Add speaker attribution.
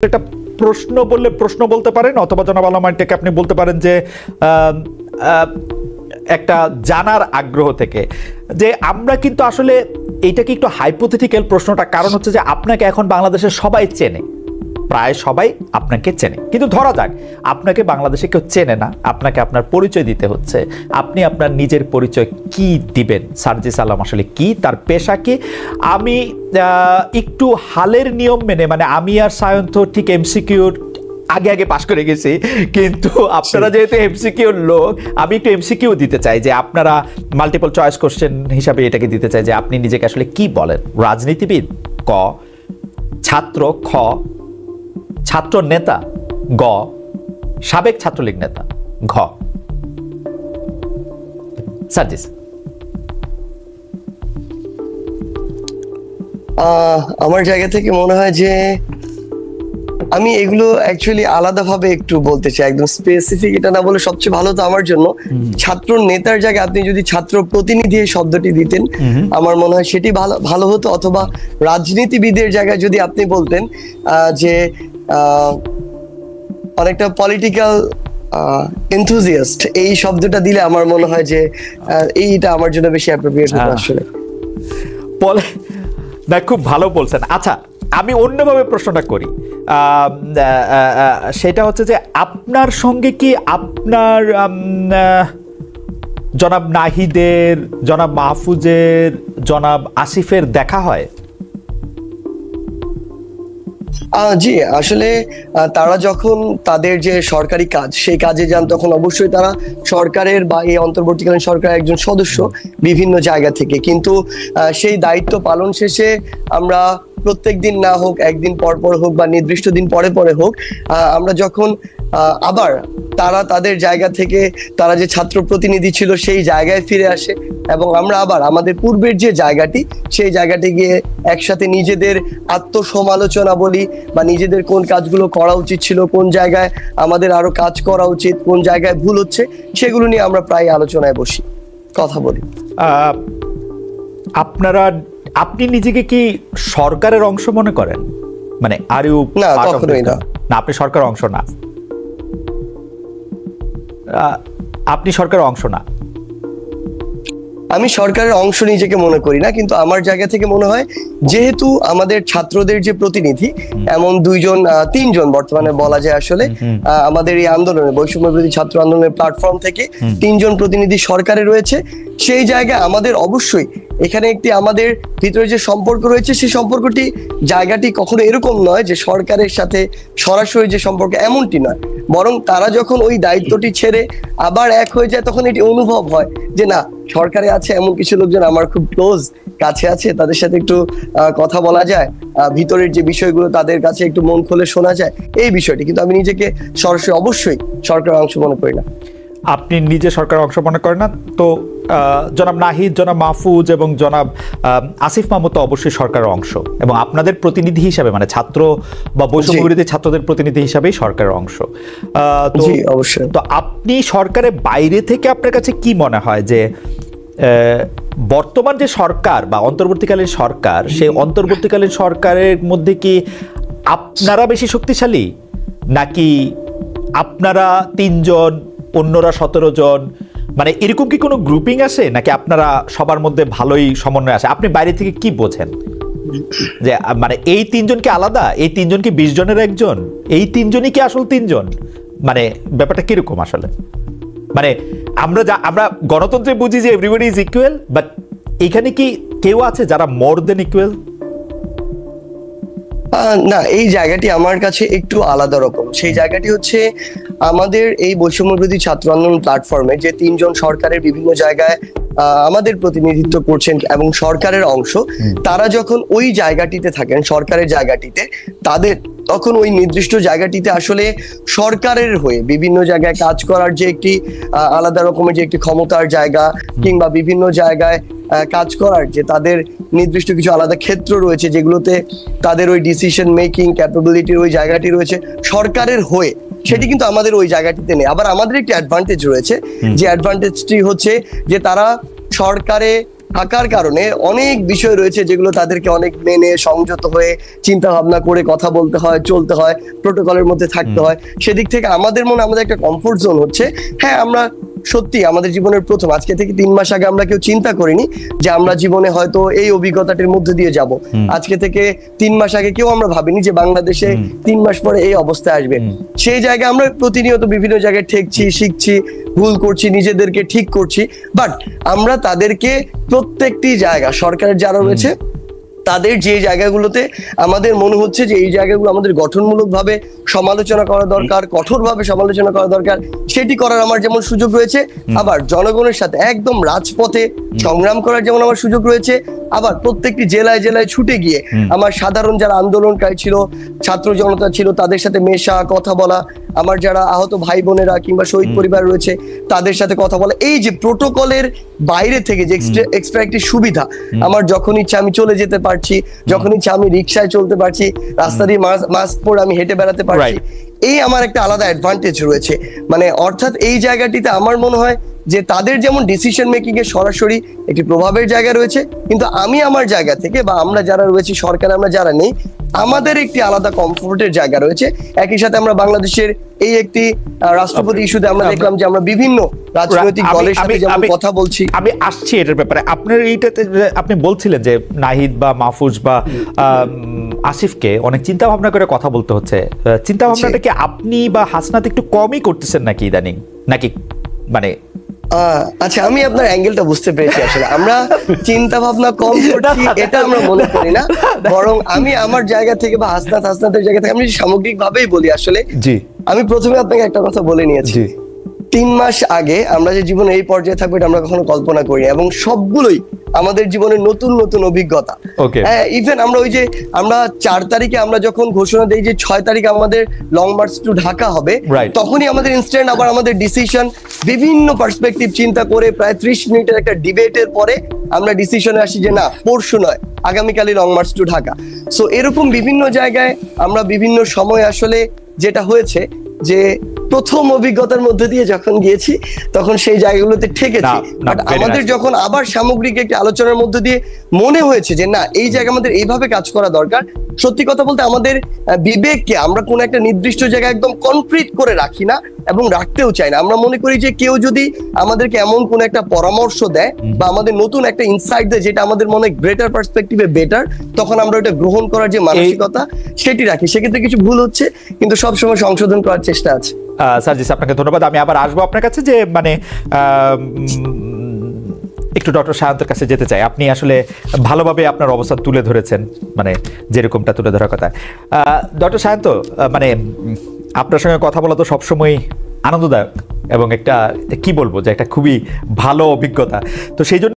Speaker 1: একটা প্রশ্ন বললে প্রশ্ন বলতে পারেন, অথবা জনাব আলমাইনটাকে আপনি বলতে পারেন যে একটা জানার আগ্রহ থেকে যে আমরা কিন্তু আসলে এইটাকে একটু হাইপোথেটিক্যাল প্রশ্নটা, কারণ হচ্ছে যে আপনাকে এখন বাংলাদেশের সবাই চেনে, প্রায় সবাই আপনাকে চেনে, কিন্তু ধরা যাক আপনাকে বাংলাদেশে কেউ চেনে না, আপনাকে আপনার পরিচয় দিতে হচ্ছে। আপনি আপনার নিজের পরিচয় কি দিবেন? সার্জিস আলম আসলে কি, তার পেশা কি? আমি একটু হালের নিয়ম মেনে, মানে আমি আর সায়ন্ত ঠিক এমসিকিউর আগে আগে পাশ করে গেছি, কিন্তু আপনারা যেহেতু এমসিকিউর লোক, আমি একটু এমসিকিউ দিতে চাই যে আপনারা মাল্টিপল চয়েস কোশ্চেন হিসাবে এটাকে দিতে চাই যে আপনি নিজেকে আসলে কি বলেন। রাজনীতিবিদ ক, ছাত্র খ, ছাত্র নেতা গ, সাবেক ছাত্রলীগ নেতা ঘ। সার্জিস।
Speaker 2: আমার জায়গা থেকে মনে হয় যে আমি এগুলো অ্যাকচুয়ালি আলাদাভাবে একটু বলতে চাই, একদম স্পেসিফিক এটা না বলে সবচেয়ে ভালো তো আমার জন্য ছাত্র নেতার জায়গায় আপনি যদি ছাত্র প্রতিনিধি এই শব্দটি দিতেন আমার মনে হয় সেটি ভালো হতো, অথবা রাজনীতিবিদের জায়গায় যদি আপনি বলতেন যে অনেকটা পলিটিক্যাল এনথুজিয়াস্ট এই শব্দটা দিলে আমার মনে হয় যে এইটা আমার জন্য বেশি অ্যাপ্রোপ্রিয়েট হতো আসলে।
Speaker 1: না, খুব ভালো বলছেন। আচ্ছা, আমি অন্যভাবে প্রশ্নটা করি, সেটা হচ্ছে যে আপনার সঙ্গে কি আপনার জনাব নাহিদের, জনাব মাহফুজের, জনাব আসিফের দেখা হয়?
Speaker 2: জি, আসলে তারা যখন তাদের যে সরকারি কাজ সেই কাজে যান তখন অবশ্যই তারা সরকারের বা এই অন্তর্বর্তীকালীন সরকারের একজন সদস্য বিভিন্ন জায়গা থেকে, কিন্তু সেই দায়িত্ব পালন শেষে আমরা প্রত্যেক দিন না হোক, একদিন পর পর হোক বা নির্দিষ্ট দিন পরে পরে হোক, আমরা যখন আবার তারা তাদের জায়গা থেকে তারা যে ছাত্র প্রতিনিধি ছিল সেই জায়গায় ফিরে আসে এবং আমরা আবার আমাদের পূর্বের যে জায়গাটি সেই জায়গাটি গিয়ে একসাথে নিজেদের আত্মসমালোচনা বলি বা নিজেদের কোন কাজগুলো করা উচিত ছিল, কোন জায়গায় আমাদের আরো কাজ করা উচিত, কোন জায়গায় ভুল হচ্ছে, সেগুলো নিয়ে আমরা প্রায় আলোচনায় বসি, কথা বলি।
Speaker 1: আপনি নিজেকে কি সরকারের অংশ মনে করেন? মানে আর ইউ?
Speaker 2: না, কখনোই না।
Speaker 1: না, আপনি সরকারের অংশ না। আপনি সরকারের অংশ না।
Speaker 2: আমি সরকারের অংশ নিজেকে মনে করি না, কিন্তু আমার জায়গা থেকে মনে হয় যেহেতু আমাদের ছাত্রদের যে প্রতিনিধি এমন তিনজন বর্তমানে বলা যায় আসলে আমাদের এই আন্দোলনে, বৈষম্য বিরোধী ছাত্র আন্দোলনের প্ল্যাটফর্ম থেকে তিনজন প্রতিনিধি সরকারে রয়েছে, সেই জায়গায় আমাদের অবশ্যই এখানে একটি আমাদের ভিতরে যে সম্পর্ক রয়েছে সেই জায়গাটি কখনো এরকম নয় যে সরকারের সাথে সরাসরি যে সম্পর্ক এমনটি নয়, বরং তারা যখন ওই দায়িত্বটি ছেড়ে আবার এক হয়ে যায় তখন এটি অনুভব হয় যে না, সরকারে আছে এমন কিছু লোকজন আমার খুব ক্লোজ কাছে আছে, তাদের সাথে একটু কথা বলা যায়, ভিতরের যে বিষয়গুলো তাদের কাছে একটু মন খুলে শোনা যায়, এই বিষয়টি। কিন্তু আমি নিজেকে সরাসরি অবশ্যই সরকারের অংশ মনে করি না।
Speaker 1: আপনি নিজে সরকারের অংশ মনে করেন না তো জনাব নাহিদ, জনাব মাহফুজ এবং জনাব আসিফ মাহমুদ তো অবশ্যই সরকারের অংশ এবং আপনাদের প্রতিনিধি হিসাবে, মানে ছাত্র বা বৈষম্য বিরোধী ছাত্রদের প্রতিনিধি হিসাবেই সরকারের অংশ। তো
Speaker 2: অবশ্যই।
Speaker 1: তো আপনি সরকারের বাইরে থেকে আপনার কাছে কি মনে হয় যে বর্তমান যে সরকার বা অন্তর্বর্তীকালীন সরকার, সেই অন্তর্বর্তীকালীন সরকারের মধ্যে কি আপনারা বেশি শক্তিশালী, নাকি আপনারা 3 জন অন্যরা 17 জন, মানে এরকম কি কোনো গ্রুপিং আছে, নাকি আপনারা সবার মধ্যে ভালোই সমন্বয় আছে? আপনি বাইরে থেকে কি বোঝেন যে মানে এই 3 জন কি আলাদা, এই 3 জন কি 20 জনের একজন, এই 3 জনই কি আসল 3 জন? মানে ব্যাপারটা কিরকম আসলে? মানে আমরা গণতন্ত্রে বুঝি যে এভরিবডি ইজ ইকুয়াল, বাট এখানে কি কেউ আছে যারা মোর দেন ইকুয়াল?
Speaker 2: না, এই জায়গাটি আমার কাছে একটু আলাদা রকম। সেই জায়গাটি হচ্ছে আমাদের এই বৈষম্য বিরোধী ছাত্র আন্দোলন প্ল্যাটফর্মে যে 3 জন সরকারের বিভিন্ন জায়গায় আমাদের প্রতিনিধিত্ব করছেন এবং সরকারের অংশ, তারা যখন ওই জায়গাটিতে থাকেন, সরকারের জায়গাটিতে, তাদের তখন ওই নির্দিষ্ট জায়গাটিতে আসলে সরকারের হয়ে বিভিন্ন জায়গায় কাজ করার যে একটি আলাদা রকমের যে একটি ক্ষমতার জায়গা, কিংবা বিভিন্ন জায়গায় কাজ করার যে তাদের নির্দিষ্ট কিছু আলাদা ক্ষেত্র রয়েছে যেগুলোতে তাদের ওই ডিসিশন মেকিং ক্যাপাবিলিটির ওই জায়গাটি রয়েছে সরকারের হয়ে, সেটি কিন্তু আমাদের ওই জায়গাটিতে নেই। আবার আমাদের একটি অ্যাডভান্টেজ রয়েছে, যে অ্যাডভান্টেজটি হচ্ছে যে তারা সরকারে থাকার কারণে অনেক বিষয় রয়েছে যেগুলো তাদেরকে অনেক মেনে সংযত হয়ে চিন্তা ভাবনা করে কথা বলতে হয়, চলতে হয়, প্রোটোকলের মধ্যে থাকতে হয়। সেদিক থেকে আমাদের মনে আমাদের একটা কমফোর্ট জোন হচ্ছে। হ্যাঁ, আমরা সত্যি আমাদের জীবনের প্রথম আজকে থেকে 3 মাস আগে আমরা কেউ চিন্তা করিনি যে আমরা জীবনে হয়তো এই অভিজ্ঞতাটির মধ্যে দিয়ে যাব। আজকে থেকে 3 মাস আগে কেউ আমরা ভাবিনি যে বাংলাদেশে 3 মাস পরে এই অবস্থায় আসবে। সেই জায়গায় আমরা প্রতিনিয়ত বিভিন্ন জায়গায় ঠেকছি, শিখছি, ভুল করছি, নিজেদেরকে ঠিক করছি। বাট আমরা তাদেরকে প্রত্যেকটি জায়গা সরকারের যারা রয়েছে তাদের যে জায়গাগুলোতে আমাদের মনে হচ্ছে যে এই জায়গাগুলো আমাদের গঠনমূলক ভাবে সমালোচনা করা দরকার, কঠোরভাবে সমালোচনা করা দরকার, সেটি করার আমার যেমন সুযোগ রয়েছে, আবার জনগণের সাথে একদম রাজপথে সংগ্রাম করার যেমন আমার সুযোগ রয়েছে, আবার প্রত্যেকটি জেলায় জেলায় ছুটে গিয়ে আমার সাধারণ যারা আন্দোলনকারী ছিল, ছাত্র জনতা ছিল, তাদের সাথে মেশা, কথা বলা, আমার যারা আহত ভাই বোনেরা কিংবা শহীদ পরিবার রয়েছে তাদের সাথে কথা বলা, এই যে প্রোটোকলের বাইরে থেকে যে এক্সট্রা একটি সুবিধা, আমার যখন ইচ্ছা আমি চলে যেতে পারছি, যখন ইচ্ছা আমি রিক্সায় চলতে পারছি, রাস্তা দিয়ে মাস্ক পরে আমি হেঁটে বেড়াতে পারছি, এই আমার একটা আলাদা অ্যাডভান্টেজ রয়েছে। মানে অর্থাৎ এই জায়গাটিতে আমার মনে হয় যে তাদের যেমন ডিসিশন মেকিং এর সরাসরি একটি প্রভাবের জায়গা রয়েছে, কিন্তু আমি আমার জায়গা থেকে বা আমরা যারা রয়েছি সরকার আমরা যারা নেই, আমাদের একটি আলাদা কমফোর্টের জায়গা রয়েছে। একই সাথে আমরা বাংলাদেশের এই একটি রাষ্ট্রপতি ইস্যুতে আমরা দেখলাম যে আমরা বিভিন্ন রাজনৈতিক দলের সাথে যেমন কথা বলছি।
Speaker 1: আমি আসছি এটার ব্যাপারে। আপনার এইটাতে আপনি বলছিলেন যে নাহিদ বা মাহফুজ বা আসিফকে অনেক চিন্তা ভাবনা করে কথা বলতে হচ্ছে। চিন্তা ভাবনাটা কি আপনি বা হাসনাত একটু কমই করতেছেন নাকি ইদানিং, নাকি মানে
Speaker 2: আচ্ছা, আমি আপনার অ্যাঙ্গেলটা বুঝতে পেরেছি। আসলে আমরা চিন্তা ভাবনা কম করছি এটা আমরা মনে করি না, বরং আমি আমার জায়গা থেকে বা হাসনাতের জায়গা থেকে আমি সামগ্রিক ভাবেই বলি। আসলে আমি প্রথমে আপনাকে একটা কথা বলে নিয়েছি, 3 মাস আগে আমরা যে জীবনে এই পর্যায়ে থাকবো এটা আমরা কখনো কল্পনা করিনি, এবং সবগুলোই আমাদের জীবনের নতুন নতুন অভিজ্ঞতা। হ্যাঁ, ইভেন আমরা ওই যে আমরা 4 তারিখে আমরা যখন ঘোষণা দেই যে 6 তারিখে আমাদের লং মার্চ টু ঢাকা হবে, তখনই আমাদের ইনস্ট্যান্ট আবার আমাদের ডিসিশন বিভিন্ন পার্সপেক্টিভ চিন্তা করে প্রায় 30 মিনিটের একটা ডিবেটের পরে আমরা ডিসিশনে আসি যে না, পরশু নয়, আগামীকালই long march to Dhaka. So এরকম বিভিন্ন জায়গায় আমরা বিভিন্ন সময় আসলে যেটা হয়েছে যে প্রথম অভিজ্ঞতার মধ্যে দিয়ে যখন গিয়েছি তখন সেই জায়গাগুলোতে ঠেকেছি, বাট আমাদের যখন আবার সামগ্রিক একটি আলোচনার মধ্যে দিয়ে মনে হয়েছে যে না, এই জায়গায় আমাদের এইভাবে কাজ করা দরকার। সত্যি কথা বলতে আমাদের বিবেককে আমরা কোন একটা নির্দিষ্ট জায়গায় একদম কনক্রিট করে রাখি না এবং রাখতেও চাই না। আমরা মনে করি যে কেউ যদি আমাদেরকে এমন কোন একটা পরামর্শ দেয় বা আমাদের নতুন একটা ইনসাইট দেয় যেটা আমাদের মনে গ্রেটার পার্সপেক্টিভে বেটার, তখন আমরা ওটা গ্রহণ করার যে মানসিকতা সেটি রাখি। সেক্ষেত্রে কিছু ভুল হচ্ছে, কিন্তু সবসময় সংশোধন করার চেষ্টা আছে।
Speaker 1: সার্জিস, আপনাকে ধন্যবাদ। আমি আবার আসবো আপনার কাছে যে মানে একটু ডক্টর সায়ন্তের কাছে যেতে চাই। আপনি আসলে ভালোভাবে আপনার অবস্থান তুলে ধরেছেন, মানে যেরকমটা তুলে ধরার কথা। ডক্টর সায়ন্ত, মানে আপনার সঙ্গে কথা বলা তো সবসময় আনন্দদায়ক এবং একটা কি বলবো যে একটা খুবই ভালো অভিজ্ঞতা। তো সেই জন্য